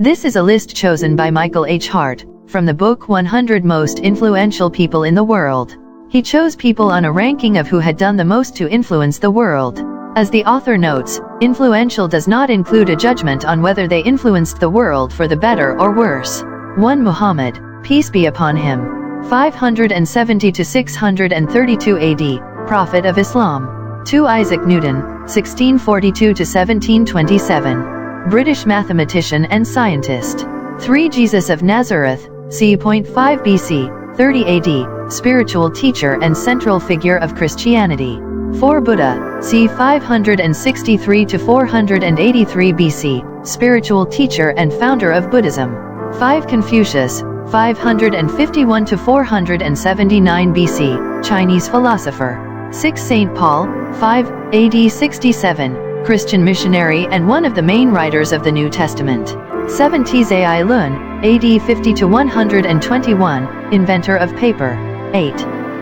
This is a list chosen by Michael H. Hart, from the book 100 Most Influential People in the World. He chose people on a ranking of who had done the most to influence the world. As the author notes, influential does not include a judgment on whether they influenced the world for the better or worse. 1 Muhammad, peace be upon him, 570 to 632 AD, Prophet of Islam. 2 Isaac Newton, 1642 to 1727, British mathematician and scientist. 3 Jesus of Nazareth, c.5 BC, 30 AD, spiritual teacher and central figure of Christianity. 4 Buddha, c. 563 to 483 BC, spiritual teacher and founder of Buddhism. 5 Confucius, 551 to 479 BC, Chinese philosopher. 6 Saint Paul, 5 AD 67, Christian missionary and one of the main writers of the New Testament. 7 Zai Lun, AD 50 to 121, inventor of paper. 8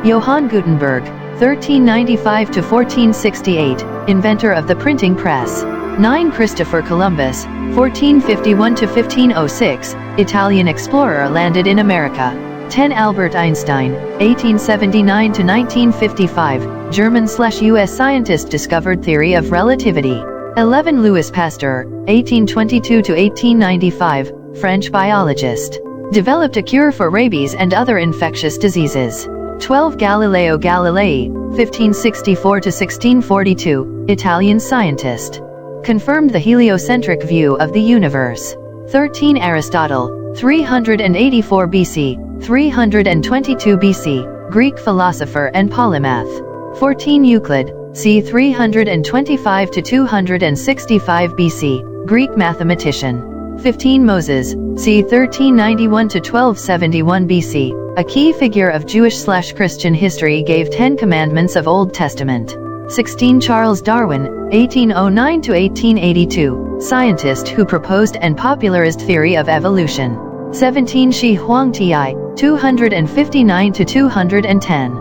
Johann Gutenberg, 1395 to 1468, inventor of the printing press. 9 Christopher Columbus, 1451 to 1506, Italian explorer landed in America. 10 Albert Einstein, 1879 to 1955, German/US scientist, discovered theory of relativity. 11 Louis Pasteur, 1822 to 1895, French biologist. Developed a cure for rabies and other infectious diseases. 12 Galileo Galilei, 1564 to 1642, Italian scientist. Confirmed the heliocentric view of the universe. 13 Aristotle, 384 BC, 322 BC, Greek philosopher and polymath. 14 Euclid, c. 325 to 265 BC, Greek mathematician. 15 Moses, c. 1391 to 1271 BC, a key figure of Jewish/Christian history, gave 10 commandments of Old Testament. 16 Charles Darwin, 1809 to 1882, scientist who proposed and popularized theory of evolution. 17 Shi Huangti, 259 to 210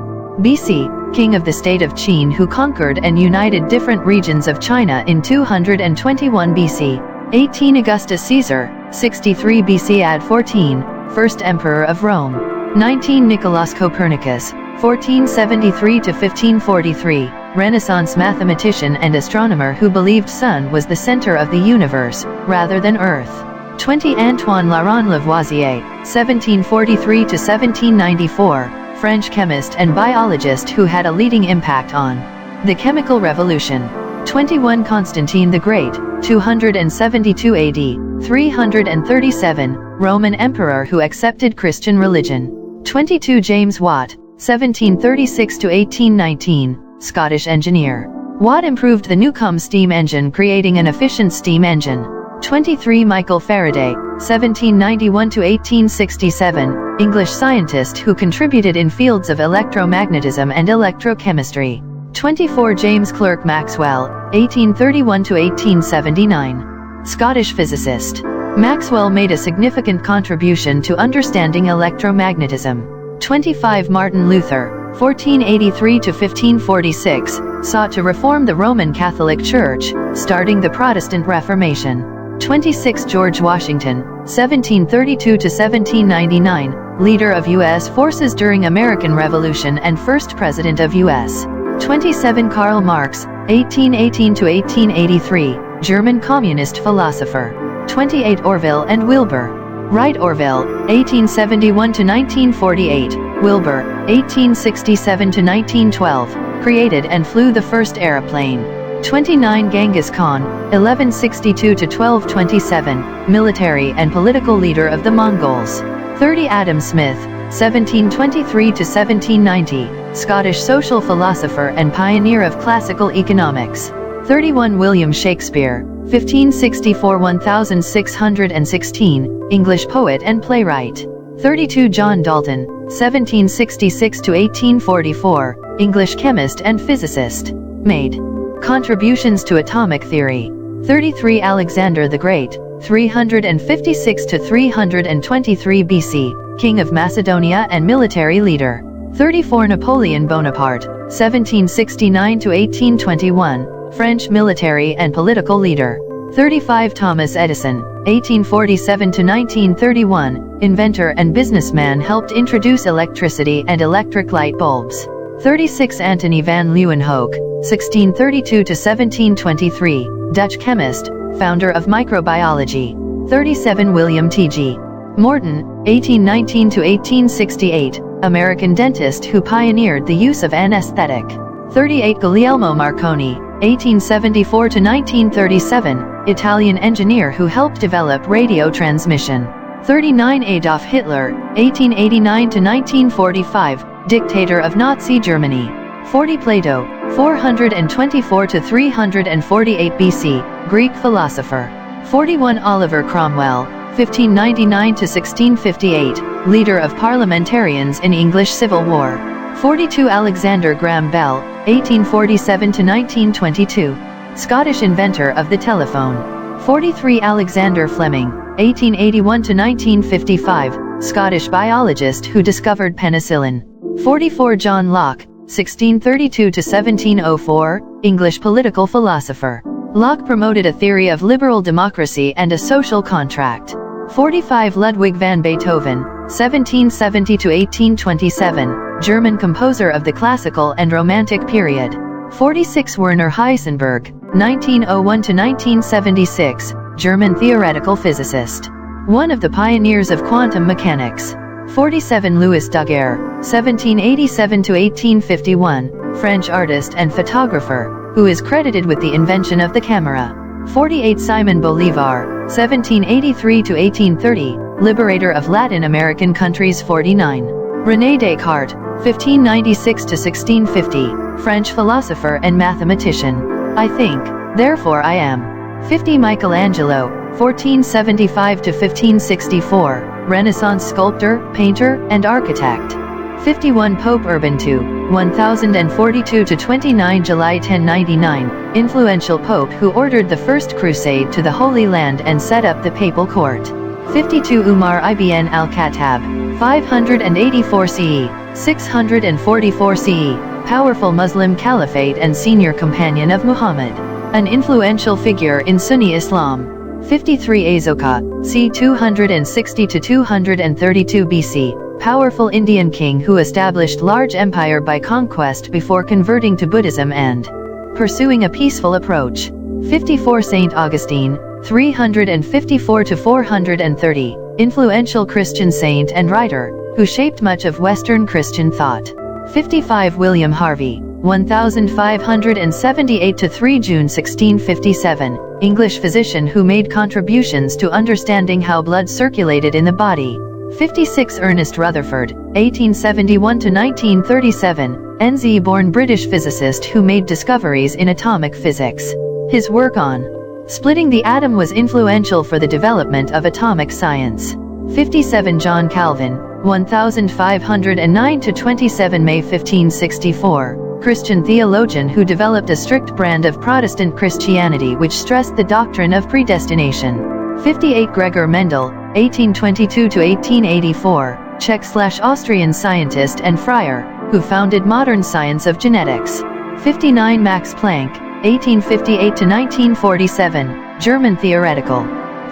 BC, king of the state of Qin, who conquered and united different regions of China in 221 BC. 18 Augustus Caesar, 63 BC ad 14, first emperor of Rome. 19 Nicolaus Copernicus, 1473 to 1543, Renaissance mathematician and astronomer who believed sun was the center of the universe, rather than Earth. 20 Antoine Laurent Lavoisier, 1743 to 1794, French chemist and biologist who had a leading impact on the chemical revolution. 21 Constantine the Great, 272 AD, 337, Roman emperor who accepted Christian religion. 22 James Watt, 1736 to 1819, Scottish engineer. Watt improved the Newcomb's steam engine, creating an efficient steam engine. 23 Michael Faraday, 1791 to 1867, English scientist who contributed in fields of electromagnetism and electrochemistry. 24 James Clerk Maxwell, 1831 to 1879, Scottish physicist. Maxwell made a significant contribution to understanding electromagnetism. 25 Martin Luther, 1483 to 1546, sought to reform the Roman Catholic Church, starting the Protestant Reformation. 26 George Washington, 1732 to 1799, leader of U.S. forces during American Revolution and first president of U.S. 27 Karl Marx, 1818 to 1883, German communist philosopher. 28 Orville and Wilbur Wright. Orville, 1871 to 1948, Wilbur, 1867 to 1912, created and flew the first aeroplane. 29 Genghis Khan, 1162 to 1227, military and political leader of the Mongols. 30 Adam Smith, 1723 to 1790, Scottish social philosopher and pioneer of classical economics. 31 William Shakespeare, 1564–1616, English poet and playwright. 32 John Dalton, 1766 to 1844, English chemist and physicist. Made contributions to atomic theory. 33 Alexander the Great, 356 to 323 BC, King of Macedonia and military leader. 34 Napoleon Bonaparte, 1769 to 1821, French military and political leader. 35 Thomas Edison, 1847 to 1931, inventor and businessman, helped introduce electricity and electric light bulbs. 36 Antony van Leeuwenhoek, 1632 to 1723, Dutch chemist, founder of microbiology. 37 William T.G. Morton, 1819 to 1868, American dentist who pioneered the use of anesthetic. 38 Guglielmo Marconi, 1874 to 1937, Italian engineer who helped develop radio transmission. 39 Adolf Hitler, 1889 to 1945, dictator of Nazi Germany. 40 Plato, 424 to 348 BC, Greek philosopher. 41 Oliver Cromwell, 1599 to 1658, leader of parliamentarians in English Civil War. 42 Alexander Graham Bell, 1847 to 1922, Scottish inventor of the telephone. 43 Alexander Fleming, 1881 to 1955, Scottish biologist who discovered penicillin. 44 John Locke, 1632 to 1704, English political philosopher. Locke promoted a theory of liberal democracy and a social contract. 45 Ludwig van Beethoven, 1770 to 1827, German composer of the classical and romantic period. 46 Werner Heisenberg, 1901 to 1976, German theoretical physicist. One of the pioneers of quantum mechanics. 47 Louis Daguerre, 1787 to 1851, French artist and photographer, who is credited with the invention of the camera. 48 Simon Bolivar, 1783 to 1830, liberator of Latin American countries. 49 René Descartes, 1596 to 1650, French philosopher and mathematician. I think, therefore I am. 50 Michelangelo, 1475 to 1564, Renaissance sculptor, painter, and architect. 51 Pope Urban II, 1042 to 29 July 1099, influential pope who ordered the First Crusade to the Holy Land and set up the Papal Court. 52 Umar ibn al-Khattab, 584 CE, 644 CE, powerful Muslim caliphate and senior companion of Muhammad. An influential figure in Sunni Islam. 53 Asoka, c. 260 to 232 BC, powerful Indian king who established large empire by conquest before converting to Buddhism and pursuing a peaceful approach. 54 Saint Augustine, 354 to 430, influential Christian saint and writer, who shaped much of Western Christian thought. 55 William Harvey, 1578 to 3 June 1657, English physician who made contributions to understanding how blood circulated in the body. 56 Ernest Rutherford, 1871 to 1937, NZ-born British physicist who made discoveries in atomic physics. His work on splitting the atom was influential for the development of atomic science. 57 John Calvin, 1509 to 27 May 1564, Christian theologian who developed a strict brand of Protestant Christianity which stressed the doctrine of predestination. 58 Gregor Mendel, 1822 to 1884, Czech/Austrian scientist and friar, who founded modern science of genetics. 59 Max Planck, 1858 to 1947, German theoretical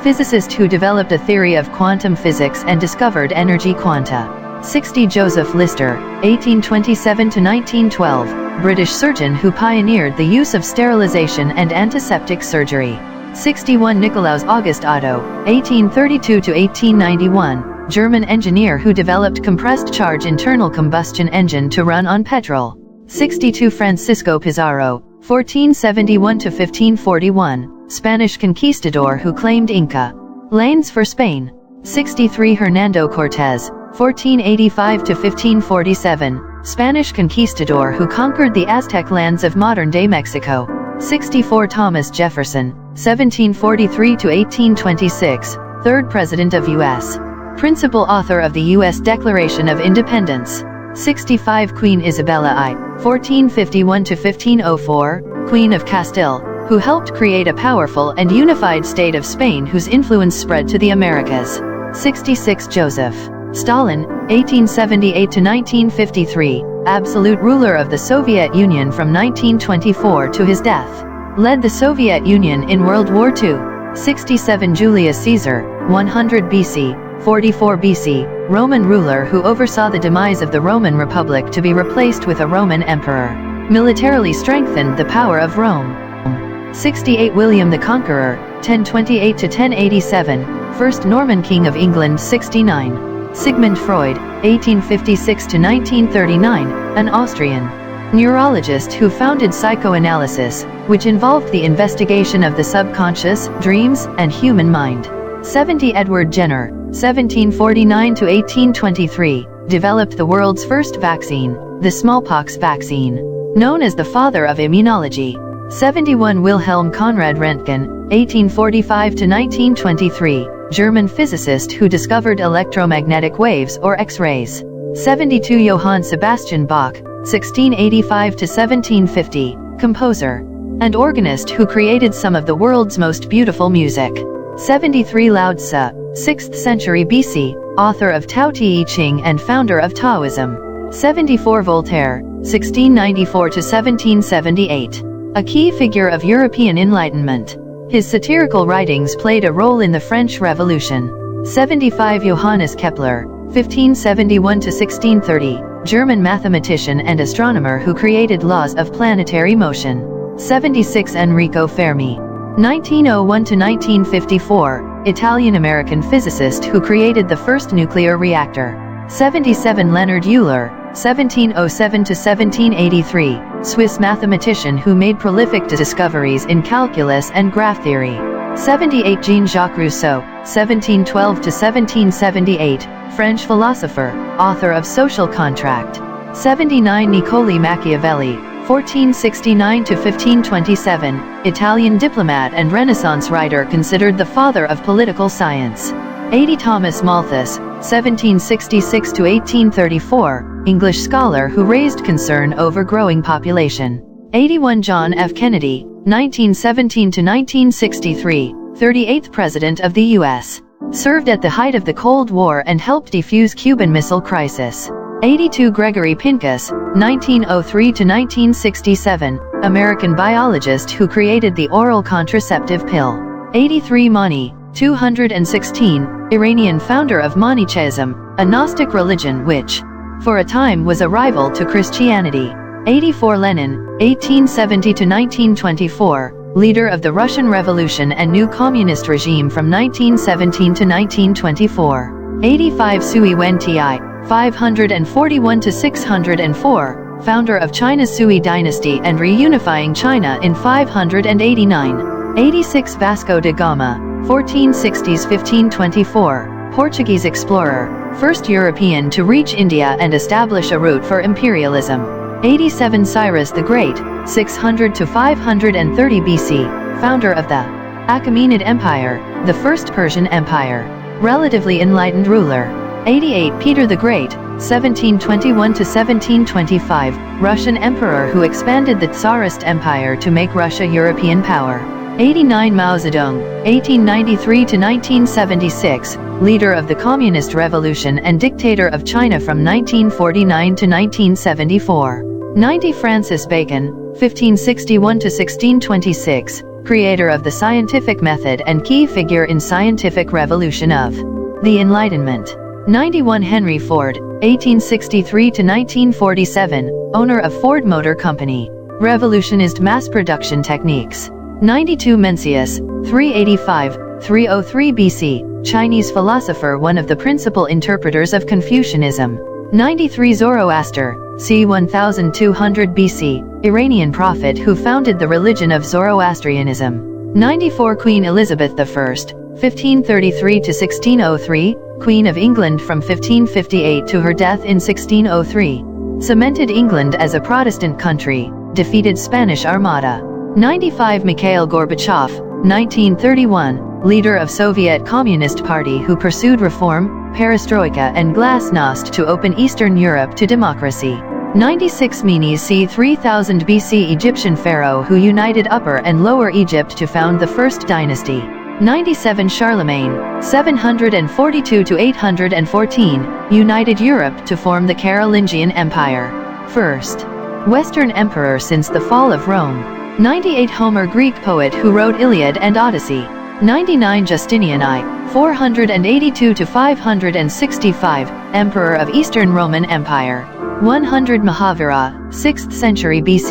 physicist who developed a theory of quantum physics and discovered energy quanta. 60 Joseph Lister, 1827 to 1912, British surgeon who pioneered the use of sterilization and antiseptic surgery. 61 Nicolaus August Otto, 1832 to 1891, German engineer who developed compressed charge internal combustion engine to run on petrol. 62 Francisco Pizarro, 1471 to 1541, Spanish conquistador who claimed Inca lands for Spain. 63 Hernando Cortés, 1485 to 1547, Spanish conquistador who conquered the Aztec lands of modern-day Mexico. 64 Thomas Jefferson, 1743 to 1826, third President of U.S. Principal author of the U.S. Declaration of Independence. 65 Queen Isabella I, 1451 to 1504, Queen of Castile, who helped create a powerful and unified state of Spain whose influence spread to the Americas. 66 Joseph Stalin, 1878 to 1953, absolute ruler of the Soviet Union from 1924 to his death. Led the Soviet Union in World War II. 67 Julius Caesar, 100 BC, 44 BC, Roman ruler who oversaw the demise of the Roman Republic to be replaced with a Roman emperor. Militarily strengthened the power of Rome. 68 William the Conqueror, 1028 to 1087, first Norman King of England. 69 Sigmund Freud, 1856 to 1939, an Austrian neurologist who founded psychoanalysis, which involved the investigation of the subconscious, dreams, and human mind. 70 Edward Jenner, 1749 to 1823, developed the world's first vaccine, the smallpox vaccine, known as the father of immunology. 71 Wilhelm Conrad Röntgen, 1845 to 1923, German physicist who discovered electromagnetic waves or X-rays. 72 Johann Sebastian Bach, 1685 to 1750, composer and organist who created some of the world's most beautiful music. 73 Lao Tzu, 6th century BC, author of Tao Te Ching and founder of Taoism. 74 Voltaire, 1694 to 1778, a key figure of European Enlightenment. His satirical writings played a role in the French Revolution. 75 Johannes Kepler, 1571 to 1630, German mathematician and astronomer who created laws of planetary motion. 76 Enrico Fermi, 1901 to 1954, Italian-American physicist who created the first nuclear reactor. 77 Leonhard Euler, 1707 to 1783, Swiss mathematician who made prolific discoveries in calculus and graph theory. 78 Jean-Jacques Rousseau, 1712 to 1778, French philosopher, author of Social Contract. 79 Niccolò Machiavelli, 1469 to 1527, Italian diplomat and Renaissance writer considered the father of political science. 80 Thomas Malthus, 1766 to 1834, English scholar who raised concern over growing population. 81 John F. Kennedy, 1917 to 1963, 38th President of the U.S. Served at the height of the Cold War and helped defuse Cuban Missile Crisis. 82 Gregory Pincus, 1903 to 1967, American biologist who created the oral contraceptive pill. 83 Mani, 216, Iranian founder of Manichaeism, a Gnostic religion which, for a time, was a rival to Christianity. 84 Lenin, 1870 to 1924, leader of the Russian Revolution and new communist regime from 1917 to 1924. 85 Sui Wentai, 541 to 604, founder of China's Sui dynasty and reunifying China in 589. 86 Vasco da Gama, 1460s–1524, Portuguese explorer, first European to reach India and establish a route for imperialism. 87 Cyrus the Great, 600 to 530 BC, founder of the Achaemenid Empire, the first Persian Empire, relatively enlightened ruler. 88 Peter the Great, 1721 to 1725, Russian emperor who expanded the Tsarist Empire to make Russia European power. 89 Mao Zedong, 1893 to 1976, leader of the Communist Revolution and dictator of China from 1949 to 1974. 90 Francis Bacon, 1561 to 1626, creator of the scientific method and key figure in scientific revolution of the Enlightenment. 91 Henry Ford, 1863 to 1947, owner of Ford Motor Company, revolutionized mass production techniques. 92 Mencius, 385–303 BC, Chinese philosopher, one of the principal interpreters of Confucianism. 93 Zoroaster, c. 1200 BC, Iranian prophet who founded the religion of Zoroastrianism. 94 Queen Elizabeth I, 1533 to 1603, Queen of England from 1558 to her death in 1603. Cemented England as a Protestant country, defeated Spanish Armada. 95 Mikhail Gorbachev, 1931, leader of Soviet Communist Party who pursued reform, perestroika and glasnost to open Eastern Europe to democracy. 96 Menes c. 3000 BC, Egyptian pharaoh who united Upper and Lower Egypt to found the First Dynasty. 97 Charlemagne, 742 to 814, united Europe to form the Carolingian Empire. First Western emperor since the fall of Rome. 98 Homer, Greek poet who wrote Iliad and Odyssey. 99 Justinian I, 482 to 565, Emperor of Eastern Roman Empire. 100 Mahavira, 6th century BC.